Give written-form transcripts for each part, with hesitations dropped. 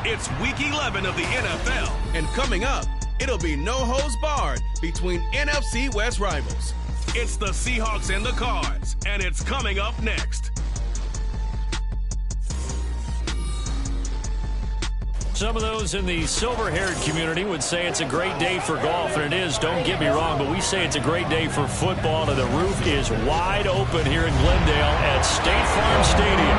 It's Week 11 of the NFL, and coming up, it'll be no holds barred between NFC West rivals. It's the Seahawks and the Cards, and it's coming up next. Some of those in the silver-haired community would say it's a great day for golf, and it is, don't get me wrong, but we say it's a great day for football, and the roof is wide open here in Glendale at State Farm Stadium.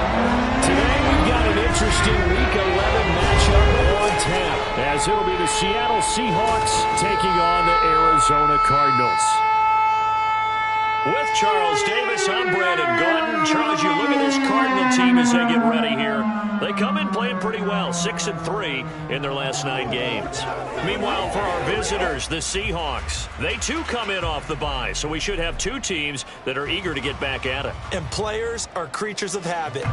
Today we've got an interesting Week 11 matchup on tap, as it'll be the Seattle Seahawks taking on the Arizona Cardinals. With Charles Davis, I'm Brandon Gaudin. Charles, you look at this Cardinal team as they get ready here. They come in playing pretty well, 6-3 in their last 9 games. Meanwhile, for our visitors, the Seahawks, they too come in off the bye, so we should have 2 teams that are eager to get back at it. And players are creatures of habit.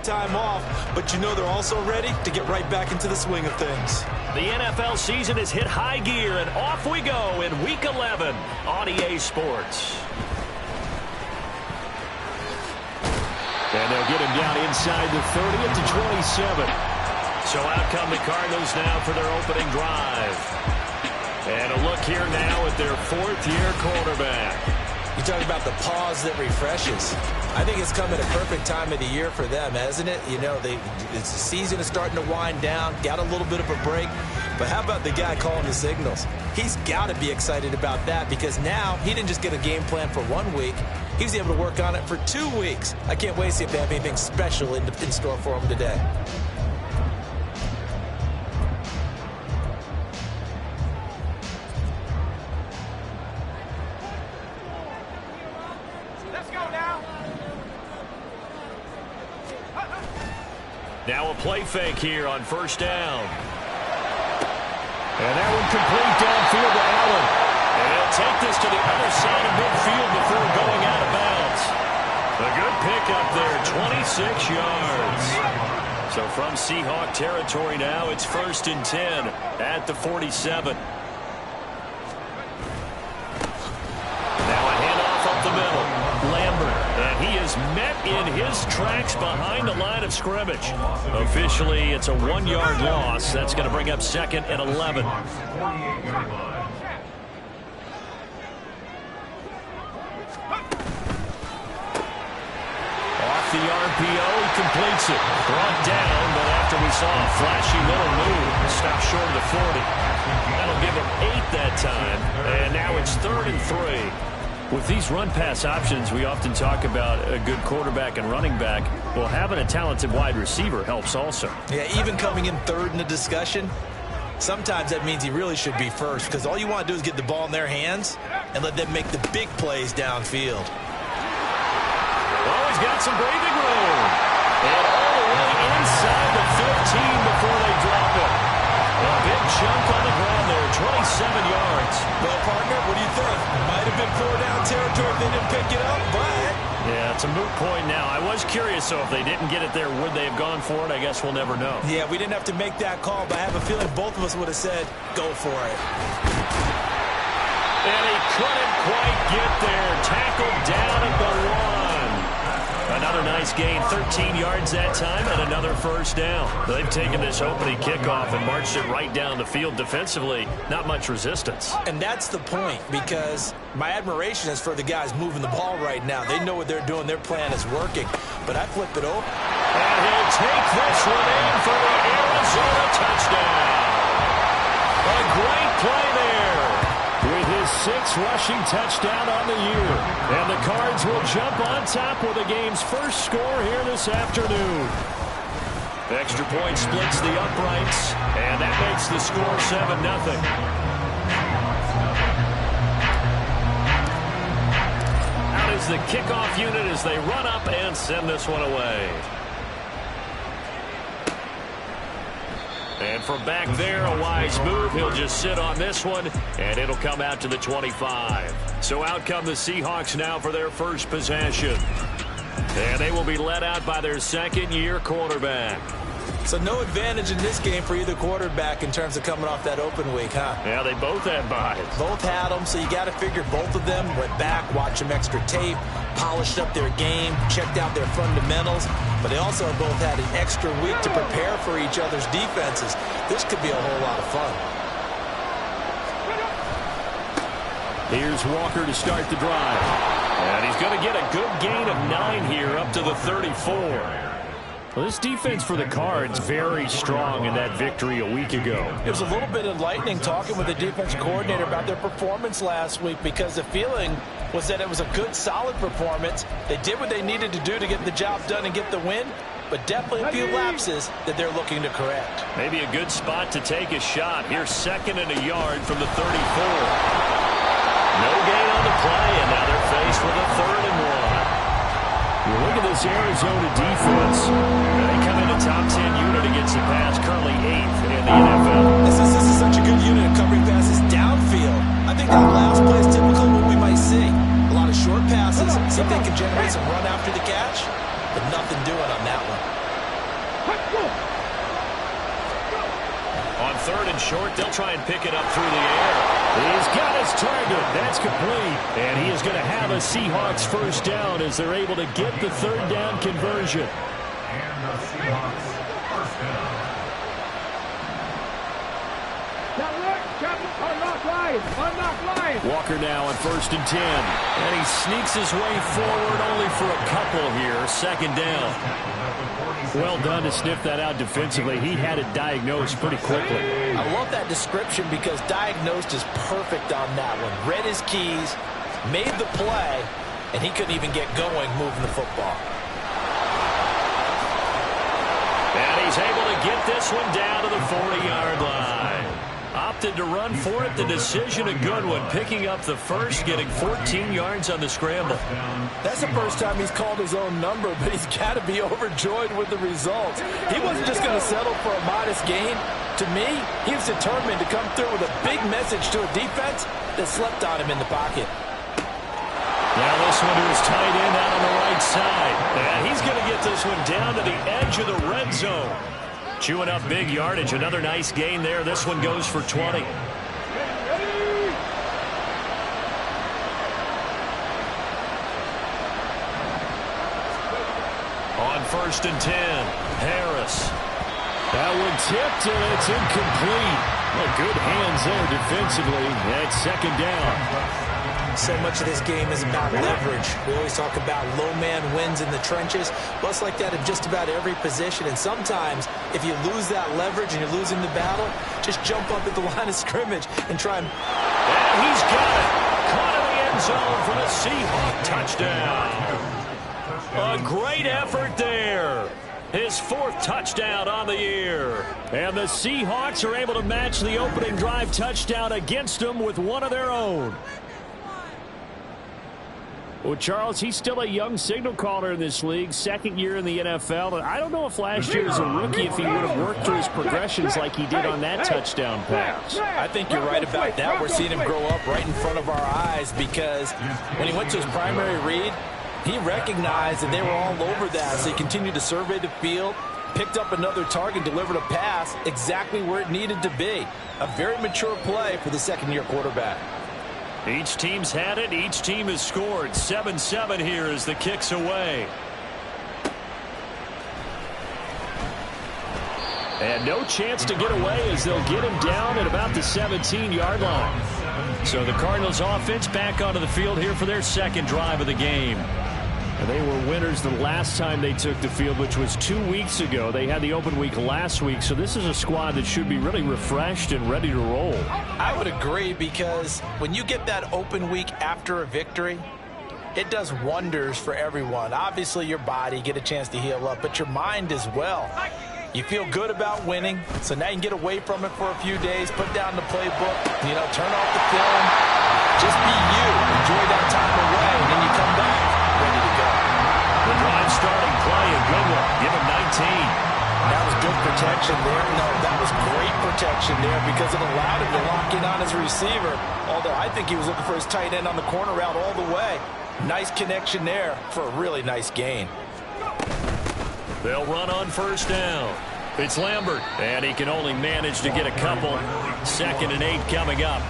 Time off, but you know they're also ready to get right back into the swing of things. The NFL season has hit high gear, and off we go in Week 11 on EA Sports. And they'll get him down inside the 30 to 27. So out come the Cardinals now for their opening drive. And a look here now at their 4th-year quarterback. You talk about the pause that refreshes. I think it's come at a perfect time of the year for them, hasn't it? You know, the season is starting to wind down, got a little bit of a break. But how about the guy calling the signals? He's got to be excited about that because now he didn't just get a game plan for 1 week. He was able to work on it for 2 weeks. I can't wait to see if they have anything special in store for him today. Now a play fake here on 1st down. And that one complete downfield to Allen. And he'll take this to the other side of midfield before going out of bounds. A good pickup there, 26 yards. So from Seahawk territory now, it's 1st and 10 at the 47. Now a handoff up the middle. Lambert, and he is met in his tracks behind the line of scrimmage. Officially, it's a 1-yard loss. That's going to bring up 2nd and 11. Off the RPO. He completes it. Brought down, but after we saw a flashy little move, stopped short of the 40. That'll give him 8 that time, and now it's 3rd and 3. With these run-pass options, we often talk about a good quarterback and running back. Well, having a talented wide receiver helps also. Yeah, even coming in 3rd in the discussion, sometimes that means he really should be first, because all you want to do is get the ball in their hands and let them make the big plays downfield. Oh, he's got some breathing room. And all the way inside the 15 before they drop it. A big chunk on the ground there, 27 yards. Well, partner, what do you think? Might have been 4-down territory if they didn't pick it up, but... Yeah, it's a moot point now. I was curious, so if they didn't get it there, would they have gone for it? I guess we'll never know. Yeah, we didn't have to make that call, but I have a feeling both of us would have said, go for it. And he couldn't quite get there. Tackled down at the 1. Another nice gain, 13 yards that time, and another first down. They've taken this opening kickoff and marched it right down the field defensively. Not much resistance. And that's the point, because my admiration is for the guys moving the ball right now. They know what they're doing. Their plan is working. But I flip it over. And he'll take this one in for the Arizona touchdown. A great play there. With his 6th rushing touchdown on the year. And the Cards will jump on top with the game's first score here this afternoon. Extra point splits the uprights, and that makes the score 7-0. Out is the kickoff unit as they run up and send this one away. And from back there, a wise move. He'll just sit on this one, and it'll come out to the 25. So out come the Seahawks now for their first possession. And they will be led out by their 2nd-year quarterback. So no advantage in this game for either quarterback in terms of coming off that open week, huh? Yeah, they both had buys. Both had them, so you got to figure both of them went back, watched some extra tape, polished up their game, checked out their fundamentals, but they also both had an extra week to prepare for each other's defenses. This could be a whole lot of fun. Here's Walker to start the drive. And he's going to get a good gain of 9 here up to the 34. Well, this defense for the Cards very strong in that victory a week ago. It was a little bit enlightening talking with the defense coordinator about their performance last week, because the feeling was that it was a good, solid performance. They did what they needed to do to get the job done and get the win, but definitely a few lapses that they're looking to correct. Maybe a good spot to take a shot. Here's 2nd and a yard from the 34. No gain on the play, and now they're faced with a 3rd and 1. Look at this Arizona defense. They come in a top 10 unit against the pass, currently 8th in the NFL. This is such a good unit of covering passes downfield. I think that last play is typical of what we might see. A lot of short passes, see if they can generate some run after the catch, but nothing doing on that one. On 3rd and short, they'll try and pick it up through the air. He's got his target. That's complete. And he is going to have a Seahawks first down as they're able to get the 3rd down conversion. And the Seahawks first down. Walker now on 1st and 10. And he sneaks his way forward only for a couple here. 2nd down. Well done to sniff that out defensively. He had it diagnosed pretty quickly. I love that description, because diagnosed is perfect on that one. Read his keys, made the play, and he couldn't even get going moving the football. And he's able to get this one down to the 40-yard line. Opted to run for it. The decision a good one. Picking up the first, getting 14 yards on the scramble. That's the first time he's called his own number, but he's got to be overjoyed with the results. He wasn't just going to settle for a modest gain. To me, he was determined to come through with a big message to a defense that slept on him in the pocket. Now this one to his tight end out on the right side. And he's going to get this one down to the edge of the red zone. Chewing up big yardage. Another nice gain there. This one goes for 20. On 1st and 10, Harris. That one tipped, and it's incomplete. Well, good hands there defensively. That's 2nd down. So much of this game is about leverage. We always talk about low man wins in the trenches. Well, it's like that in just about every position. And sometimes, if you lose that leverage and you're losing the battle, just jump up at the line of scrimmage and try and... And he's got it. Caught in the end zone for the Seahawks touchdown. A great effort there. His 4th touchdown on the year. And the Seahawks are able to match the opening drive touchdown against them with one of their own. Well, Charles, he's still a young signal caller in this league, 2nd year in the NFL. And I don't know if last year as a rookie if he would have worked through his progressions like he did on that touchdown pass. I think you're right about that. We're seeing him grow up right in front of our eyes because when he went to his primary read, he recognized that they were all over that, so he continued to survey the field, picked up another target, delivered a pass exactly where it needed to be. A very mature play for the 2nd-year quarterback. Each team's had it. Each team has scored. 7-7 here as the kick's away. And no chance to get away as they'll get him down at about the 17-yard line. So the Cardinals offense back onto the field here for their 2nd drive of the game. And they were winners the last time they took the field, which was 2 weeks ago. They had the open week last week, so this is a squad that should be really refreshed and ready to roll. I would agree because when you get that open week after a victory, it does wonders for everyone. Obviously, your body, get a chance to heal up, but your mind as well. You feel good about winning, so now you can get away from it for a few days, put down the playbook, turn off the film, just be you, enjoy that time away, and then you come back ready to go. The drive starting play, a good one. Give him 19. That was good protection there. No, that was great protection there because it allowed him to lock in on his receiver, although I think he was looking for his tight end on the corner route all the way. Nice connection there for a really nice gain. They'll run on 1st down. It's Lambert, and he can only manage to get a couple. 2nd and 8 coming up.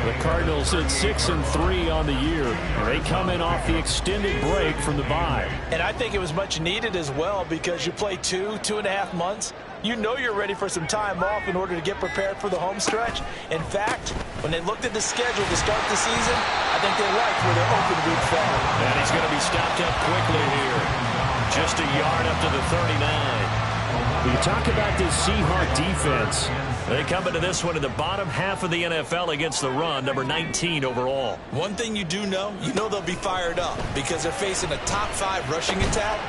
The Cardinals at 6-3 on the year. They come in off the extended break from the bye. And I think it was much needed as well because you play 2.5 months. You know you're ready for some time off in order to get prepared for the home stretch. In fact, when they looked at the schedule to start the season, I think they liked where their open week fell. And he's going to be stopped up quickly here. Just a yard up to the 39. When you talk about this Seahawk defense, they come into this one in the bottom half of the NFL against the run, number 19 overall. One thing you do know, they'll be fired up because they're facing a top 5 rushing attack.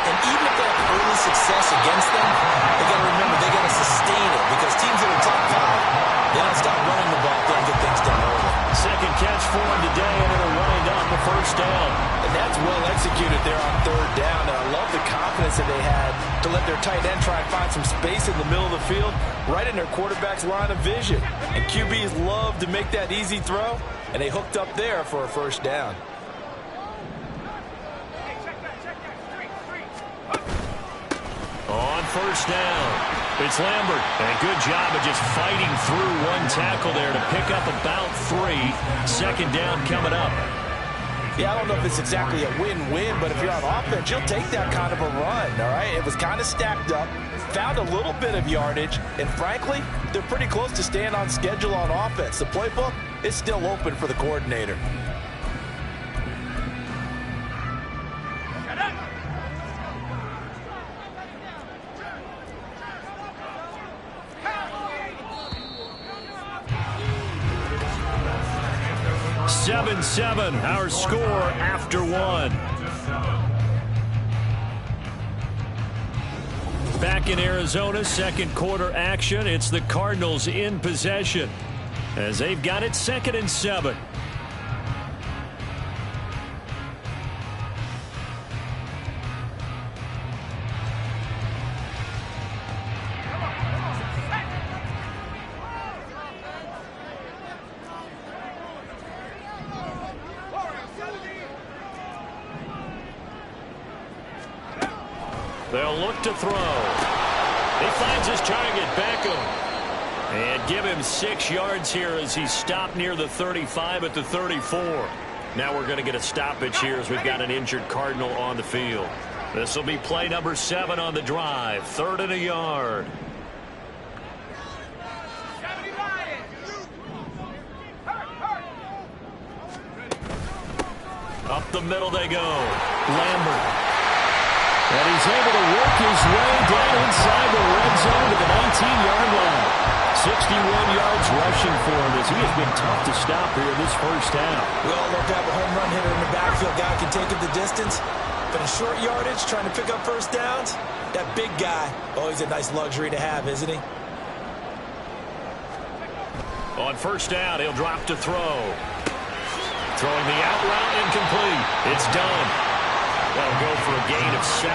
And even if they have early success against them, they got to remember they got to sustain it because teams that are top 5, they don't stop running the ball if they don't get things done early. 2nd catch for him today, and it'll wind up the 1st down. And that's well executed there on 3rd down. And I love the confidence that they had to let their tight end try and find some space in the middle of the field, right in their quarterback's line of vision. And QBs love to make that easy throw, and they hooked up there for a 1st down. On 1st down, it's Lambert. And a good job of just fighting through one tackle there to pick up about 3. 2nd down coming up. Yeah, I don't know if it's exactly a win-win, but if you're on offense, you'll take that kind of a run, all right? It was kind of stacked up, found a little bit of yardage, and frankly, they're pretty close to staying on schedule on offense. The playbook is still open for the coordinator. Seven, our score after 1. Back in Arizona, 2nd quarter action. It's the Cardinals in possession as they've got it 2nd and 7. They'll look to throw. He finds his target, Beckham. And give him 6 yards here as he's stopped near the 35 at the 34. Now we're going to get a stoppage here as we've got an injured Cardinal on the field. This will be play number 7 on the drive. 3rd and a yard. Up the middle they go. Lambert. And he's able to work his way down inside the red zone to the 19-yard line. 61 yards rushing for him as he has been tough to stop here this first half. We all love to have a home run hitter in the backfield. Guy can take it the distance. But in short yardage, trying to pick up first downs, that big guy, always a nice luxury to have, isn't he? On first down, he'll drop to throw. Throwing the out route incomplete. It's done. That'll go for a gain of 7,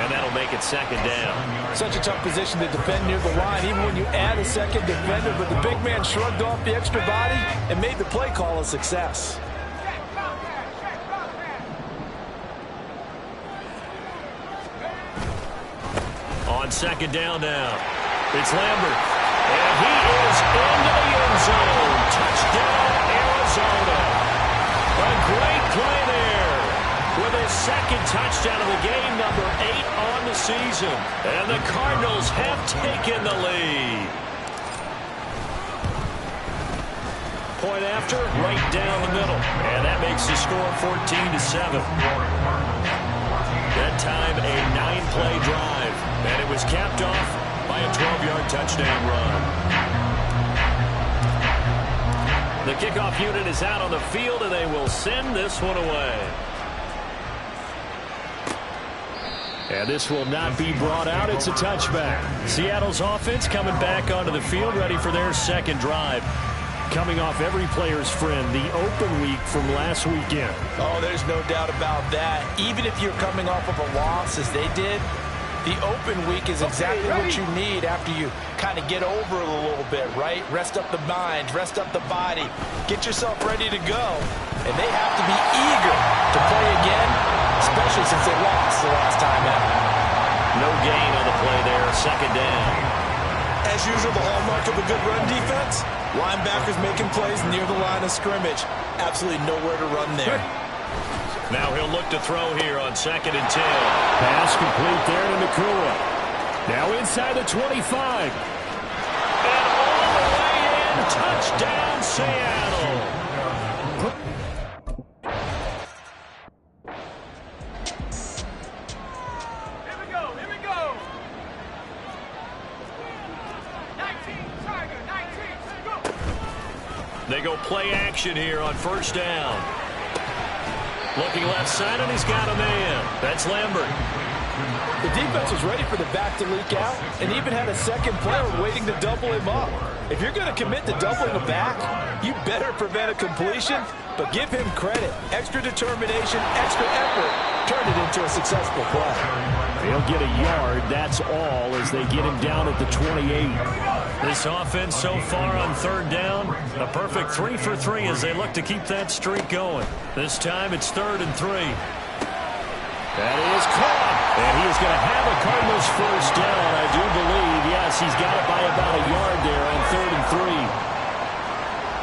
and that'll make it second down. Such a tough position to defend near the line, even when you add a second defender, but the big man shrugged off the extra body and made the play call a success. On second down now, it's Lambert, and he is into the end zone. Touchdown, Arizona. A great play there with his second touchdown of the game, number 8 on the season. And the Cardinals have taken the lead. Point after, right down the middle. And that makes the score 14-7. That time, a 9-play drive. And it was capped off by a 12-yard touchdown run. The kickoff unit is out on the field, and they will send this one away. And this will not be brought out. It's a touchback. Seattle's offense coming back onto the field, ready for their second drive. Coming off every player's friend, the open week from last weekend. Oh, there's no doubt about that. Even if you're coming off of a loss, as they did, the open week is exactly what you need after you kind of get over it a little bit, right? Rest up the mind, rest up the body, get yourself ready to go. And they have to be eager to play again, especially since they lost the last time out. No gain on the play there, second down. As usual, the hallmark of a good run defense, linebackers making plays near the line of scrimmage. Absolutely nowhere to run there. Now he'll look to throw here on 2nd and 10. Pass complete there to Nakua. Now inside the 25. And all the way in, touchdown Seattle. Here we go. 19, Tiger, 19, go. They go play action here on first down. Looking left side, and he's got a man. That's Lambert. The defense was ready for the back to leak out and even had a second player waiting to double him up. If you're going to commit to doubling a back, you better prevent a completion, but give him credit. Extra determination, extra effort, turned it into a successful play. They'll get a yard, that's all, as they get him down at the 28. This offense so far on third down, a perfect 3 for 3 as they look to keep that streak going. This time it's 3rd and 3. That is caught, and he is going to have a Cardinals first down, I do believe. Yes, he's got it by about a yard there on 3rd and 3.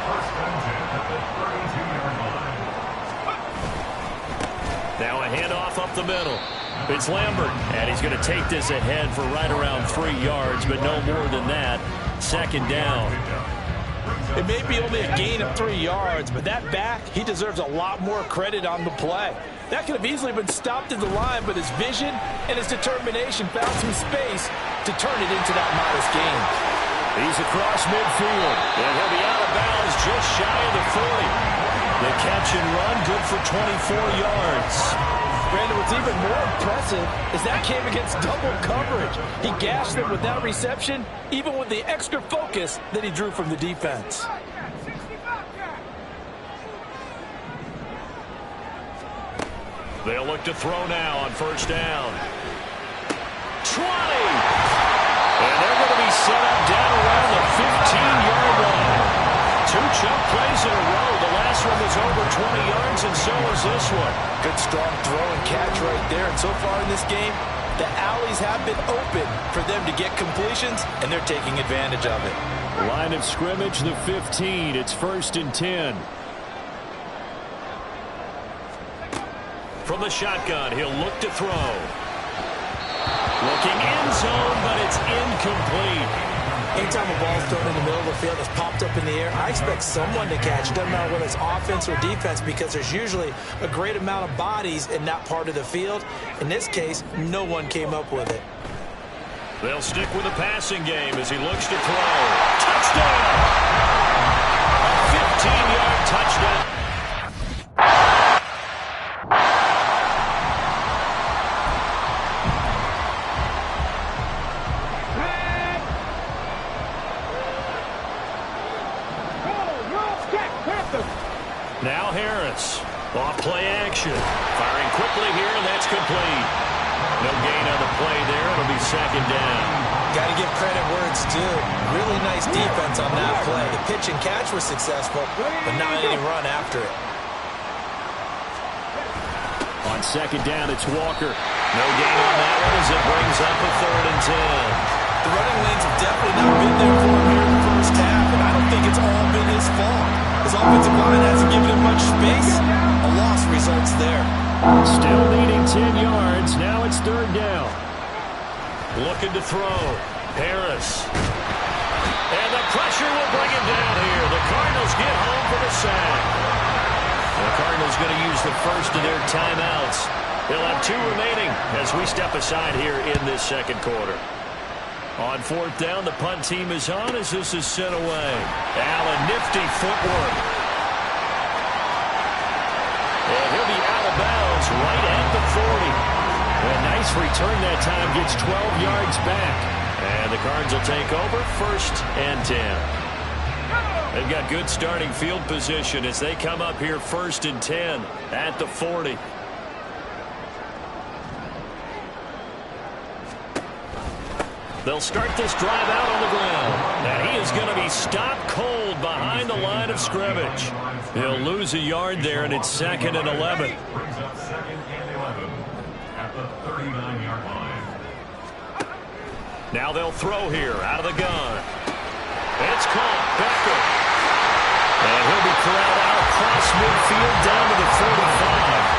First and 10 at the 32-yard line. Now a handoff up the middle. It's Lambert, and he's going to take this ahead for right around 3 yards, but no more than that. Second down. It may be only a gain of 3 yards, but that back, he deserves a lot more credit on the play. That could have easily been stopped in the line, but his vision and his determination found some space to turn it into that modest gain. He's across midfield, and he'll be out of bounds just shy of the 40. The catch and run, good for 24 yards. Brandon, what's even more impressive is that came against double coverage. He gashed them with that reception, even with the extra focus that he drew from the defense. They'll look to throw now on first down. 20! And they're going to be set up down around the 15-yard line. 2 chunk plays in a row. The last one was over 20 yards, and so was this one. Good strong throw and catch right there. And so far in this game, the alleys have been open for them to get completions, and they're taking advantage of it. Line of scrimmage, the 15. It's 1st and 10. From the shotgun, he'll look to throw. Looking end zone, but it's incomplete. Anytime a ball's thrown in the middle of the field, it's popped up in the air, I expect someone to catch it. Doesn't matter whether it's offense or defense, because there's usually a great amount of bodies in that part of the field. In this case, no one came up with it. They'll stick with the passing game as he looks to throw. Touchdown! A 15-yard touchdown. Now Harris, off play action, firing quickly here, and that's complete. No gain on the play there. It'll be second down. Got to give credit where it's due. Really nice defense on that play. The pitch and catch was successful, but not any run after it. On second down, it's Walker. No gain on that one as it brings up a 3rd and 10. The running lanes have definitely not been there for him here in the first half, and I don't think it's all been his fault. His offensive line hasn't given him much space. A loss results there. Still needing 10 yards. Now it's 3rd down. Looking to throw. Harris. And the pressure will bring him down here. The Cardinals get home for the sack. The Cardinals going to use the first of their timeouts. They'll have 2 remaining as we step aside here in this second quarter. On 4th down, the punt team is on as this is sent away. Allen, nifty footwork. And he'll be out of bounds right at the 40. A nice return that time, gets 12 yards back. And the Cards will take over 1st and 10. They've got good starting field position as they come up here 1st and 10 at the 40. They'll start this drive out on the ground. And he is going to be stopped cold behind the line of scrimmage. He'll lose a yard there, and it's 2nd and 11. Brings up 2nd and 11 at the 39-yard line. Now they'll throw here out of the gun. It's caught. Becker. And he'll be corralled out across midfield down to the 45.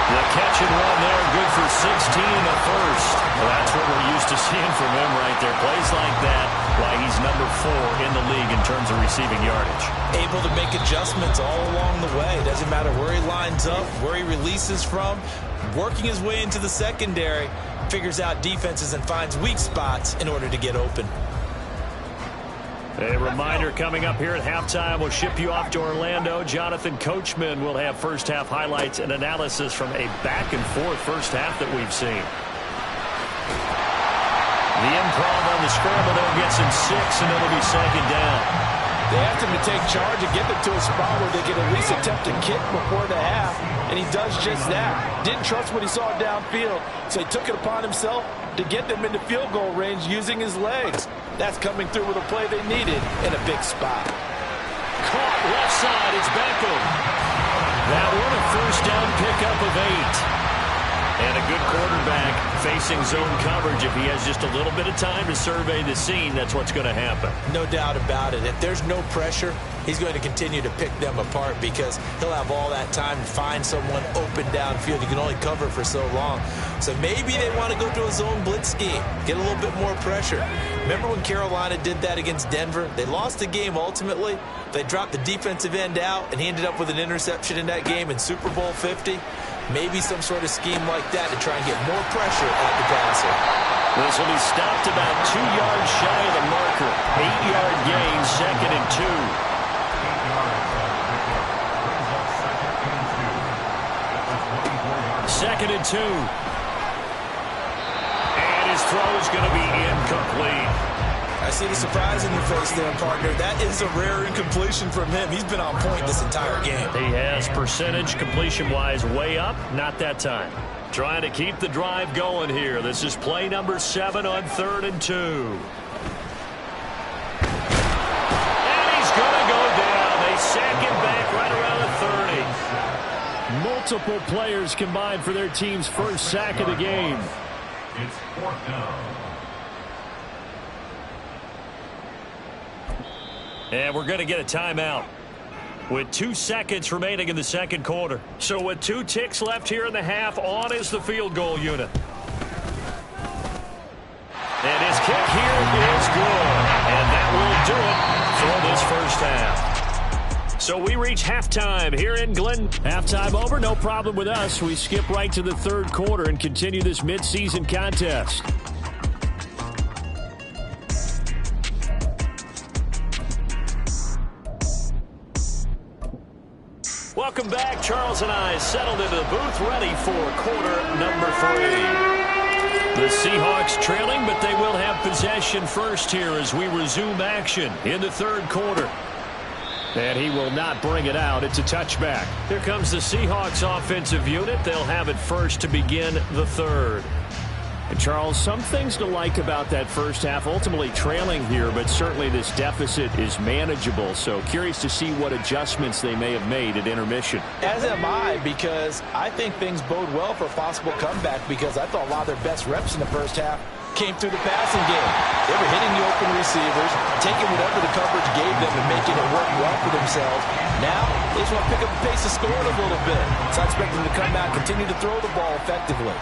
The catch and run there, good for 16 and a first. Well, that's what we're used to seeing from him right there. Plays like that, why he's number 4 in the league in terms of receiving yardage. Able to make adjustments all along the way. Doesn't matter where he lines up, where he releases from. Working his way into the secondary, figures out defenses and finds weak spots in order to get open. A reminder coming up here at halftime, we'll ship you off to Orlando. Jonathan Coachman will have first half highlights and analysis from a back-and-forth first half that we've seen. The improv on the scramble there gets him 6, and it'll be second down. They asked him to take charge and get them to a spot where they could at least attempt a kick before the half, and he does just that. Didn't trust what he saw downfield, so he took it upon himself to get them into field goal range using his legs. That's coming through with a play they needed in a big spot. Caught left side, it's Beckham. That one a first down pickup of 8. And a good quarterback facing zone coverage. If he has just a little bit of time to survey the scene, that's what's going to happen. No doubt about it. If there's no pressure, he's going to continue to pick them apart because he'll have all that time to find someone open downfield. You can only cover for so long. So maybe they want to go to a zone blitz scheme, get a little bit more pressure. Remember when Carolina did that against Denver? They lost the game ultimately. They dropped the defensive end out, and he ended up with an interception in that game in Super Bowl 50. Maybe some sort of scheme like that to try and get more pressure at the passer. This will be stopped about 2 yards shy of the marker. 8-yard gain, 2nd and 2. 2nd and 2. And his throw is going to be incomplete. I see the surprise in your face there, partner. That is a rare incompletion from him. He's been on point this entire game. He has percentage completion-wise way up. Not that time. Trying to keep the drive going here. This is play number 7 on 3rd and 2. And he's going to go down. They sack him back right around the 30. Multiple players combined for their team's first sack of the game. It's 4th down. And we're going to get a timeout with 2 seconds remaining in the second quarter. So with 2 ticks left here in the half, on is the field goal unit. And his kick here is good. And do it for this first half. So we reach halftime here in Glen. Halftime over, no problem with us. We skip right to the third quarter and continue this midseason contest. Welcome back. Charles and I settled into the booth, ready for quarter number 3. The Seahawks trailing, but they will have possession first here as we resume action in the third quarter. And he will not bring it out. It's a touchback. Here comes the Seahawks offensive unit. They'll have it first to begin the third. And Charles, some things to like about that first half. Ultimately trailing here, but certainly this deficit is manageable. So curious to see what adjustments they may have made at intermission. As am I, because I think things bode well for a possible comeback, because I thought a lot of their best reps in the first half came through the passing game. They were hitting the open receivers, taking whatever the coverage gave them and making it work well for themselves. Now, they just want to pick up the pace of scoring a little bit. So I expect them to come out, continue to throw the ball effectively.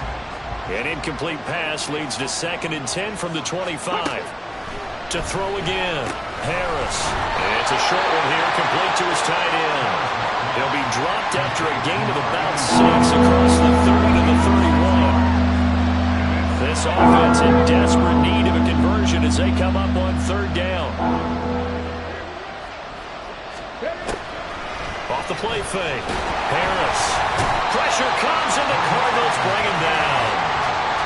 An incomplete pass leads to 2nd and 10 from the 25. To throw again, Harris. It's a short one here, complete to his tight end. He'll be dropped after a gain of about 6 across the 30 to the 31. This offense in desperate need of a conversion as they come up on 3rd down. Off the play fake. Harris. Pressure comes and the Cardinals bring him down.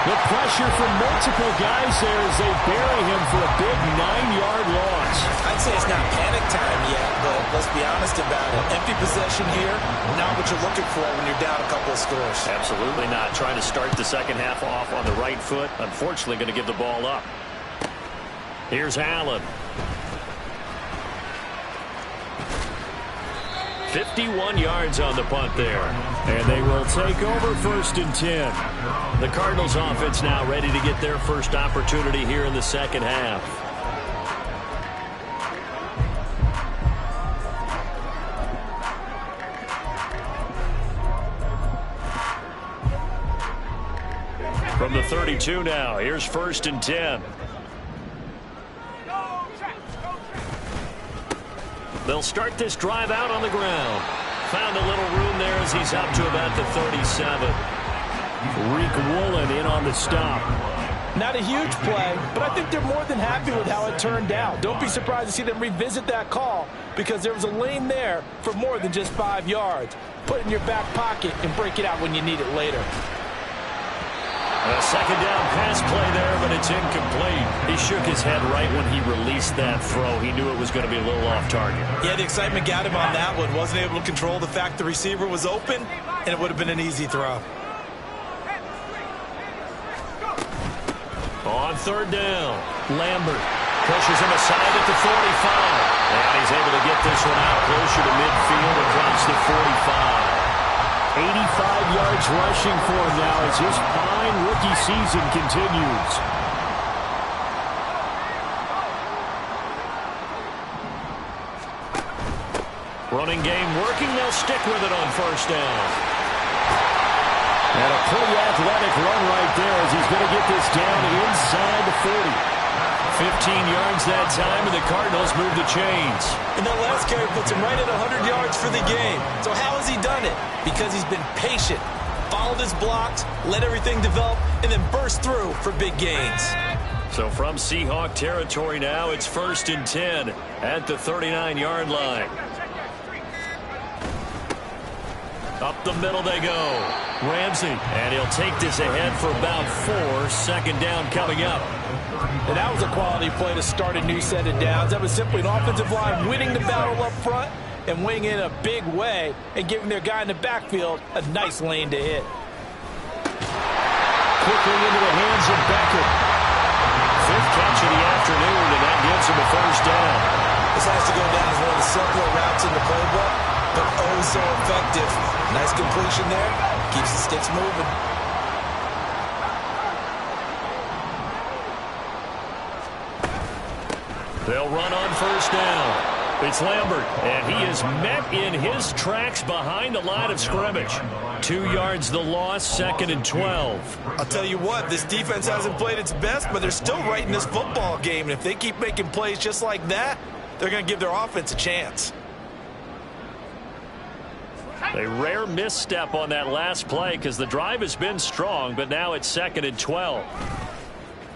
The pressure from multiple guys there as they bury him for a big 9-yard loss. I'd say it's not panic time yet, but let's be honest about it. Empty possession here, not what you're looking for when you're down a couple of scores. Absolutely not. Trying to start the second half off on the right foot. Unfortunately, going to give the ball up. Here's Allen. 51 yards on the punt there. And they will take over 1st and 10. The Cardinals offense now ready to get their first opportunity here in the second half. From the 32 now, here's 1st and 10. They'll start this drive out on the ground. Found a little room there as he's up to about the 37. Reek Woolen in on the stop. Not a huge play, but I think they're more than happy with how it turned out. Don't be surprised to see them revisit that call, because there was a lane there for more than just 5 yards. Put it in your back pocket and break it out when you need it later. A 2nd down pass play there, but it's incomplete. He shook his head right when he released that throw. He knew it was going to be a little off target. Yeah, the excitement got him on that one. Wasn't able to control the fact the receiver was open, and it would have been an easy throw. On 3rd down, Lambert pushes him aside at the 45. And he's able to get this one out closer to midfield across the 45. 85 yards rushing for him now as his fine rookie season continues. Running game working. They'll stick with it on 1st down. And a pretty athletic run right there as he's going to get this down inside the 40. 15 yards that time, and the Cardinals move the chains. And that last carry puts him right at 100 yards for the game. So how has he done it? Because he's been patient, followed his blocks, let everything develop, and then burst through for big gains. So from Seahawk territory now, it's 1st and 10 at the 39-yard line. Up the middle they go. Ramsey, and he'll take this ahead for about 4. 2nd down coming up. And that was a quality play to start a new set of downs. That was simply an offensive line winning the battle up front and winning in a big way and giving their guy in the backfield a nice lane to hit. Quickly into the hands of Beckett. 5th catch of the afternoon, and that gives him a 1st down. This has to go down as one of the simpler routes in the playbook, but oh so effective. Nice completion there. Keeps the sticks moving. They'll run on 1st down. It's Lambert, and he is met in his tracks behind the line of scrimmage. 2 yards the loss, 2nd and 12. I'll tell you what, this defense hasn't played its best, but they're still right in this football game. And if they keep making plays just like that, they're going to give their offense a chance. A rare misstep on that last play because the drive has been strong, but now it's 2nd and 12.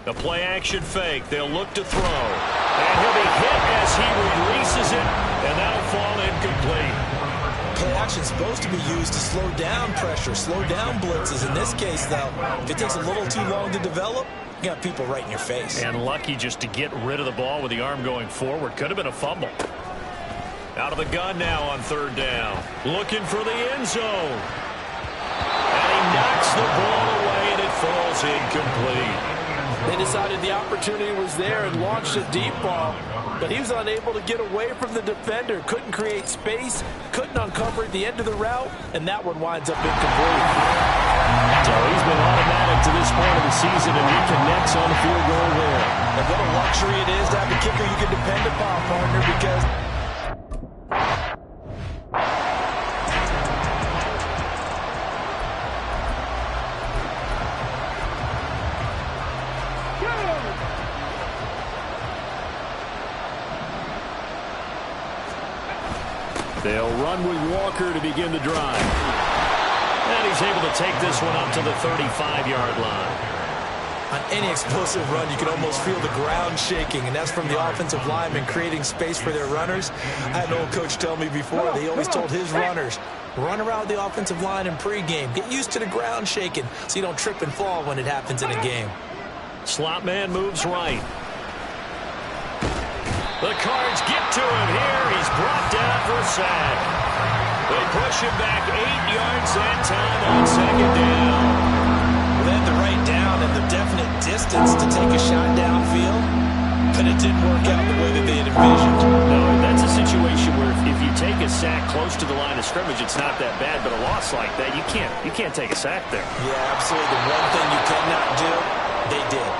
The play action fake. They'll look to throw. And he'll be hit as he releases it, and that'll fall incomplete. Play action's supposed to be used to slow down pressure, slow down blitzes. In this case, though, if it takes a little too long to develop, you got people right in your face. And lucky just to get rid of the ball with the arm going forward. Could have been a fumble. Out of the gun now on 3rd down. Looking for the end zone. And he knocks the ball away, and it falls incomplete. They decided the opportunity was there and launched a deep ball, but he was unable to get away from the defender. Couldn't create space, couldn't uncover at the end of the route, and that one winds up incomplete. So he's been automatic to this point of the season, and he connects on the field goal there. And what a luxury it is to have a kicker you can depend upon, partner, because they'll run with Walker to begin the drive. And he's able to take this one up to the 35-yard line. On any explosive run, you can almost feel the ground shaking, and that's from the offensive linemen creating space for their runners. I had an old coach tell me before, they always told his runners, run around the offensive line in pregame. Get used to the ground shaking so you don't trip and fall when it happens in a game. Slot man moves right. The Cards get to him here. He's brought down for a sack. They push him back 8 yards that time on 2nd down. They had the right down and the definite distance to take a shot downfield, but it didn't work out the way that they had envisioned. No, that's a situation where if you take a sack close to the line of scrimmage, it's not that bad, but a loss like that, you can't take a sack there. Yeah, absolutely. The one thing you cannot do, they did.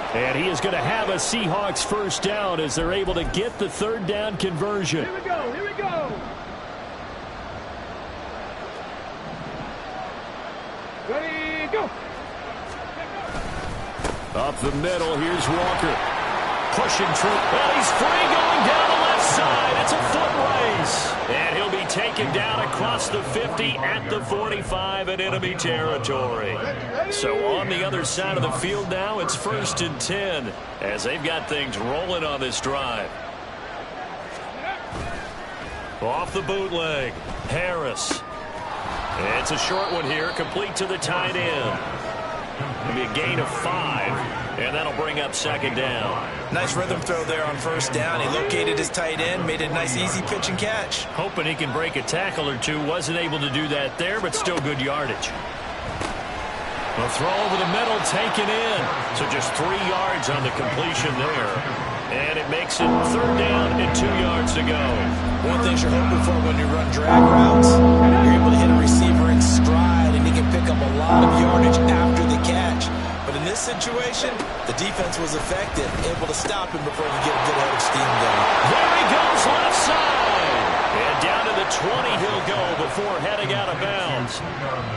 And he is going to have a Seahawks first down as they're able to get the 3rd down conversion. Here we go, here we go. Ready, go. Up the middle, here's Walker. Pushing through. Well, he's free going down the left side. It's a foot race. And he'll be taken down across the 50 at the 45 in enemy territory. So on the other side of the field now, it's 1st and 10 as they've got things rolling on this drive. Off the bootleg, Harris. It's a short one here, complete to the tight end. It'll be a gain of 5, and that'll bring up 2nd down. Nice rhythm throw there on 1st down. He located his tight end, made a nice easy pitch and catch. Hoping he can break a tackle or two. Wasn't able to do that there, but still good yardage. A throw over the middle, taken in. So just 3 yards on the completion there. And it makes it 3rd down and 2 yards to go. One thing you're hoping for when you run drag routes, you're able to hit a receiver in stride, and he can pick up a lot of yardage after the catch. But in this situation, the defense was effective, able to stop him before he could get a good head of steam going. There he goes, left side. And down to the 20 he'll go before heading out of bounds.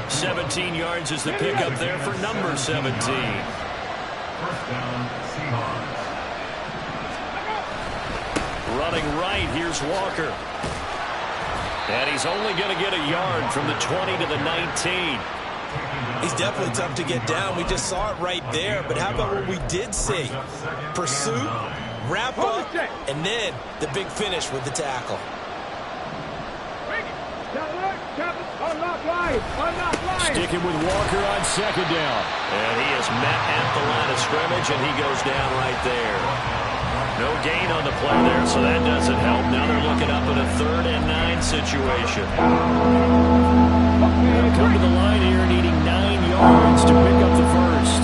17 yards is the pickup there for number 17. 1st down, Seahawks. Running right, here's Walker. And he's only going to get a yard from the 20 to the 19. He's definitely tough to get down. We just saw it right there. But how about what we did see? Pursuit, wrap up, and then the big finish with the tackle. Sticking with Walker on 2nd down. And he is met at the line of scrimmage, and he goes down right there. No gain on the play there, so that doesn't help. Now they're looking up at a 3rd and 9 situation. They'll come to the line here needing 9 yards to pick up the first.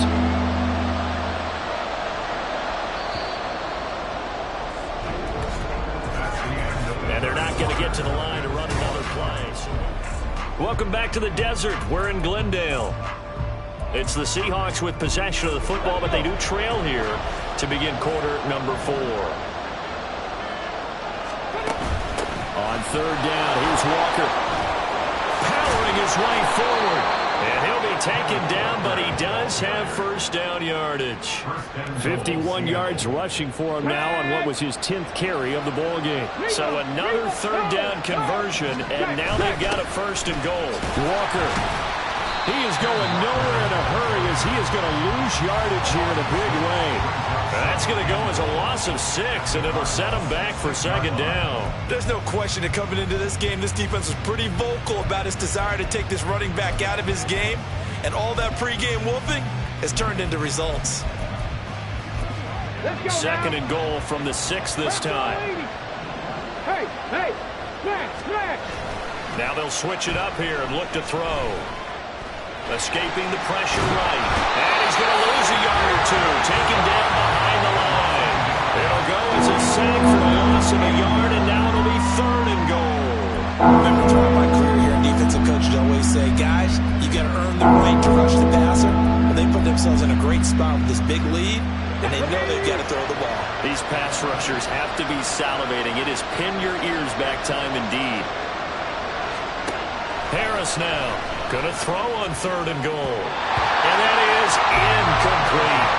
And they're not going to get to the line to run another play. Welcome back to the desert. We're in Glendale. It's the Seahawks with possession of the football, but they do trail here to begin quarter number 4. On third down, here's Walker. Powering his way forward. And he'll be taken down, but he does have first down yardage. 51 yards rushing for him now on what was his 10th carry of the ball game. So another third down conversion, and now they've got a first and goal. Walker. He is going nowhere in a hurry as he is going to lose yardage here in a big way. That's going to go as a loss of 6, and it'll set him back for second down. There's no question that coming into this game, this defense was pretty vocal about its desire to take this running back out of his game, and all that pregame wolfing has turned into results. Second and goal from the 6 this time. Hey, smash. Now they'll switch it up here and look to throw. Escaping the pressure right. And he's going to lose a yard or two. Taken down behind the line. It'll go as a sack for a loss of a yard, and now it'll be third and goal. Remember, throughout my career here in defensive coaches always say, guys, you got to earn the right to rush the passer. And they put themselves in a great spot with this big lead, and they know they've got to throw the ball. These pass rushers have to be salivating. It is pin your ears back time indeed. Harris now. Going to throw on third and goal. And that is incomplete.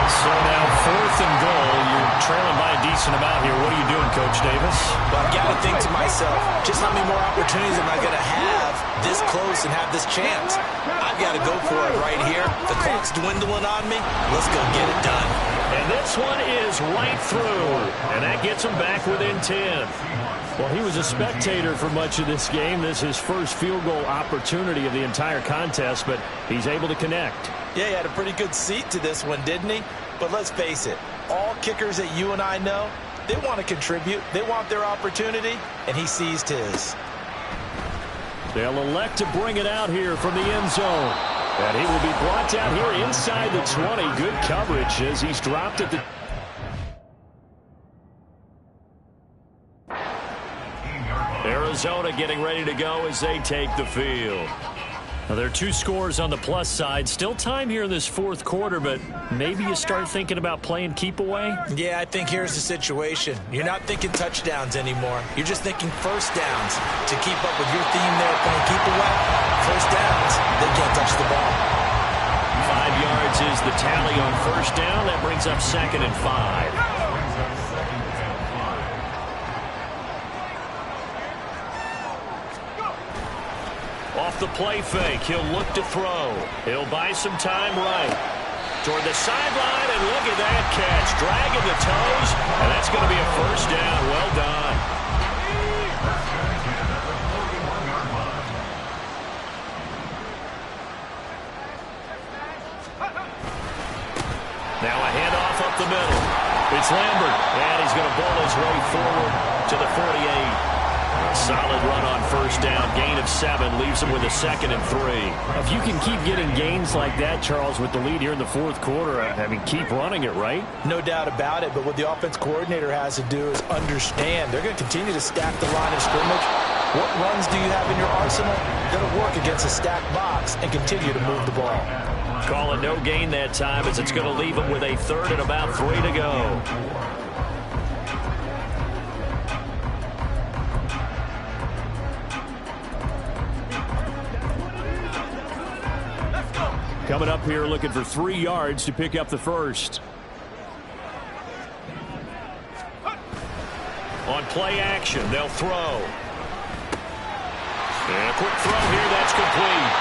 So now fourth and goal. You're trailing by a decent amount here. What are you doing, Coach Davis? Well, I've got to think to myself, just how many more opportunities am I going to have this close and have this chance? I've got to go for it right here. The clock's dwindling on me. Let's go get it done. And this one is right through. And that gets him back within 10. Well, he was a spectator for much of this game. This is his first field goal opportunity of the entire contest, but he's able to connect. Yeah, he had a pretty good seat to this one, didn't he? But let's face it, all kickers that you and I know, they want to contribute. They want their opportunity, and he seized his. They'll elect to bring it out here from the end zone. And he will be brought down here inside the 20. Good coverage as he's dropped at the... Arizona getting ready to go as they take the field. Now, there are 2 scores on the plus side. Still time here in this fourth quarter, but maybe you start thinking about playing keep away? Yeah, I think here's the situation. You're not thinking touchdowns anymore. You're just thinking first downs. To keep up with your theme there, playing keep away, first downs, they can't touch the ball. 5 yards is the tally on first down. That brings up second and 5. Off the play fake, he'll look to throw. He'll buy some time right. Toward the sideline, and look at that catch. Dragging the toes, and that's going to be a first down. Well done. Now a handoff up the middle. It's Lambert, and he's going to bowl his way forward to the 48. Solid run on first down. Gain of 7 leaves him with a second and 3. If you can keep getting gains like that, Charles, with the lead here in the fourth quarter, I mean, keep running it, right? No doubt about it, but what the offense coordinator has to do is understand. They're going to continue to stack the line of scrimmage. What runs do you have in your arsenal that'll work against a stacked box and continue to move the ball? Call it no gain that time as it's going to leave him with a third and about 3 to go. Coming up here looking for 3 yards to pick up the first. On play action, they'll throw. And a quick throw here, that's complete.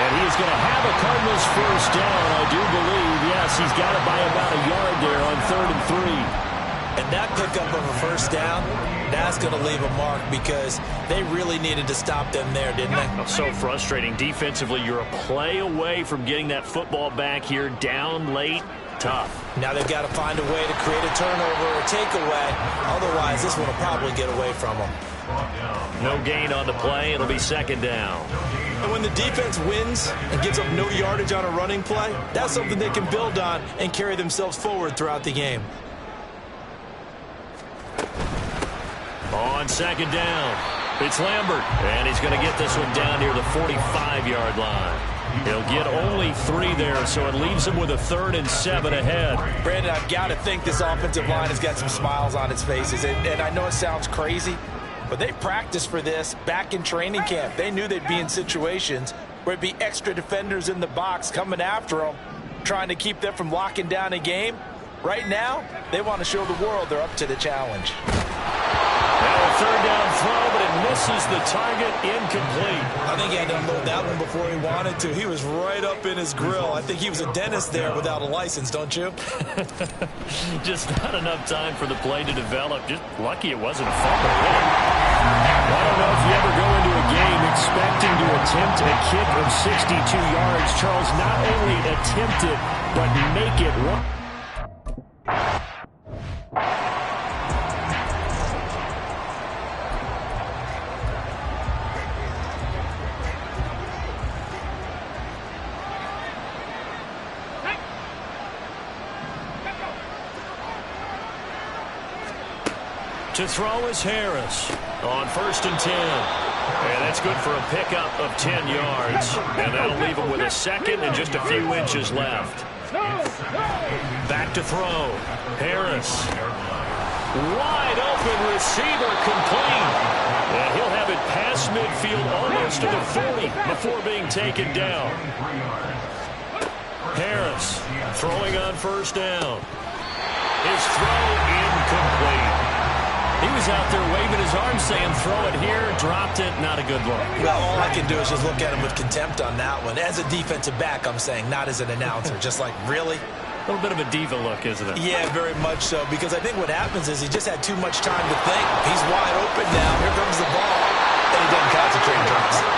And he is going to have a Cardinals first down, I do believe. Yes, he's got it by about a yard there on 3rd and 3. And that pickup of a first down, that's going to leave a mark because they really needed to stop them there, didn't they? So frustrating. Defensively, you're a play away from getting that football back here down late. Tough. Now they've got to find a way to create a turnover or takeaway. Otherwise, this one will probably get away from them. No gain on the play. It'll be second down. And when the defense wins and gives up no yardage on a running play, that's something they can build on and carry themselves forward throughout the game. On second down, it's Lambert, and he's going to get this one down near the 45-yard line. He'll get only 3 there, so it leaves him with a 3rd and 7 ahead. Brandon, I've got to think this offensive line has got some smiles on its faces. And I know it sounds crazy, but they practiced for this back in training camp. They knew they'd be in situations where it'd be extra defenders in the box coming after them, trying to keep them from locking down a game. Right now, they want to show the world they're up to the challenge. Now a 3rd down throw, but it misses the target, incomplete. I think he had to unload that one before he wanted to. He was right up in his grill. I think he was a dentist there without a license, don't you? Just not enough time for the play to develop. Just lucky it wasn't a fumble. I don't know if you ever go into a game expecting to attempt a kick of 62 yards. Charles, not only attempt it, but make it one. To throw is Harris on 1st and 10. And that's good for a pickup of 10 yards. And that'll leave him with a 2nd and just a few inches left. Back to throw. Harris. Wide open receiver, complete. And he'll have it past midfield almost to the 40 before being taken down. Harris throwing on 1st down. His throw incomplete. He was out there waving his arms saying, throw it here, dropped it, not a good look. Well, all I can do is just look at him with contempt on that one. As a defensive back, I'm saying, not as an announcer. Just like, really? A little bit of a diva look, isn't it? Yeah, very much so, because I think what happens is he just had too much time to think. He's wide open now. Here comes the ball. And he doesn't concentrate, drops it.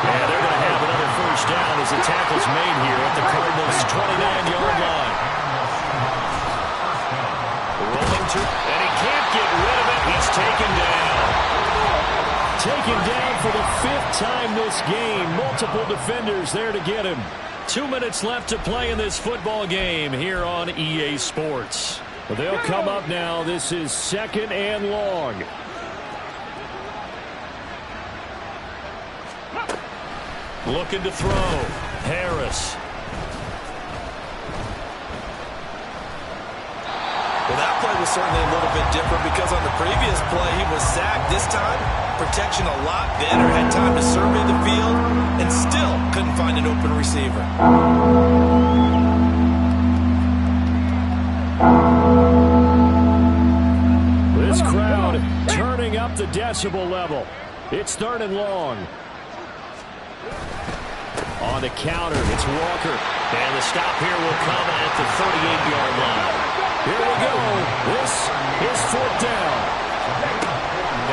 Yeah, they're going to have another 1st down as the tackle's made here at the Cardinals' 29-yard line. Rolling to, and he can't get rid of it. He's taken down. Taken down for the 5th time this game. Multiple defenders there to get him. 2 minutes left to play in this football game here on EA Sports. Well, they'll come up now. This is 2nd and long. Looking to throw. Harris. Well, that play was certainly a little bit different because on the previous play, he was sacked. This time, protection a lot better. Had time to survey the field and still couldn't find an open receiver. This crowd turning up the decibel level. It's 3rd and long. On the counter, it's Walker. And the stop here will come at the 38-yard line. Here we go. This is 4th down.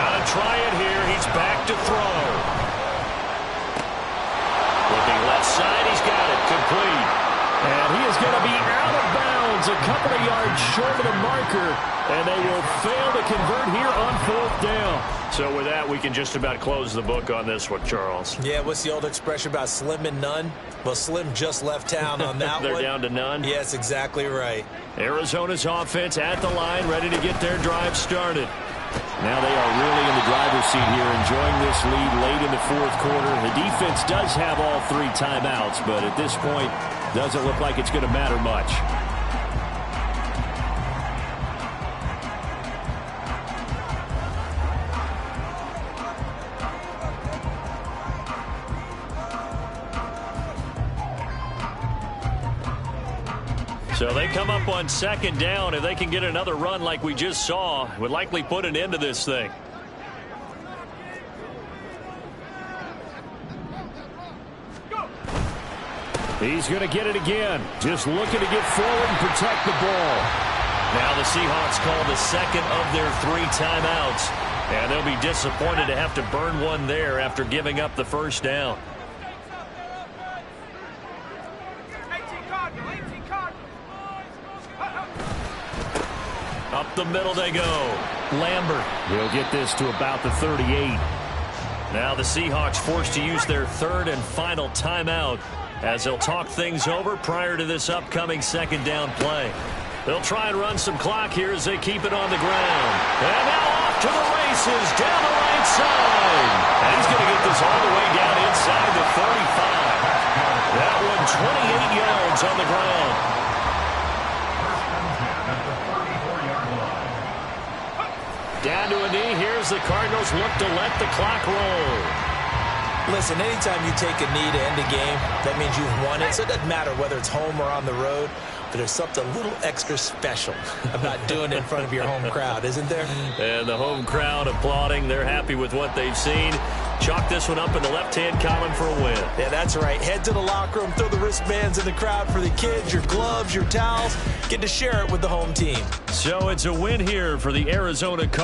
Got to try it here. He's back to throw. Looking left side. He's got it. Complete. And he is going to be out of bounds a couple of yards short of the marker. And they will fail to convert here on 4th down. So with that, we can just about close the book on this one, Charles. Yeah, what's the old expression about slim and none? Well, Slim just left town on that They're one. down to none? Yes, exactly right. Arizona's offense at the line, ready to get their drive started. Now they are really in the driver's seat here, enjoying this lead late in the 4th quarter. The defense does have all 3 timeouts, but at this point, doesn't look like it's going to matter much. So they come up on 2nd down. If they can get another run like we just saw, would likely put an end to this thing. He's going to get it again. Just looking to get forward and protect the ball. Now the Seahawks call the 2nd of their 3 timeouts. And they'll be disappointed to have to burn one there after giving up the 1st down. Up the middle they go. Lambert will get this to about the 38. Now the Seahawks forced to use their 3rd and final timeout as they'll talk things over prior to this upcoming 2nd down play. They'll try and run some clock here as they keep it on the ground. And now off to the races down the right side. And he's going to get this all the way down inside the 35. That one 28 yards on the ground. Down to a knee. Here's the Cardinals look to let the clock roll. Listen, anytime you take a knee to end a game, that means you've won it. So it doesn't matter whether it's home or on the road. But there's something a little extra special about doing it in front of your home crowd, isn't there? And the home crowd applauding. They're happy with what they've seen. Chalk this one up in the left-hand column for a win. Yeah, that's right. Head to the locker room, throw the wristbands in the crowd for the kids, your gloves, your towels. Get to share it with the home team. So it's a win here for the Arizona Cardinals.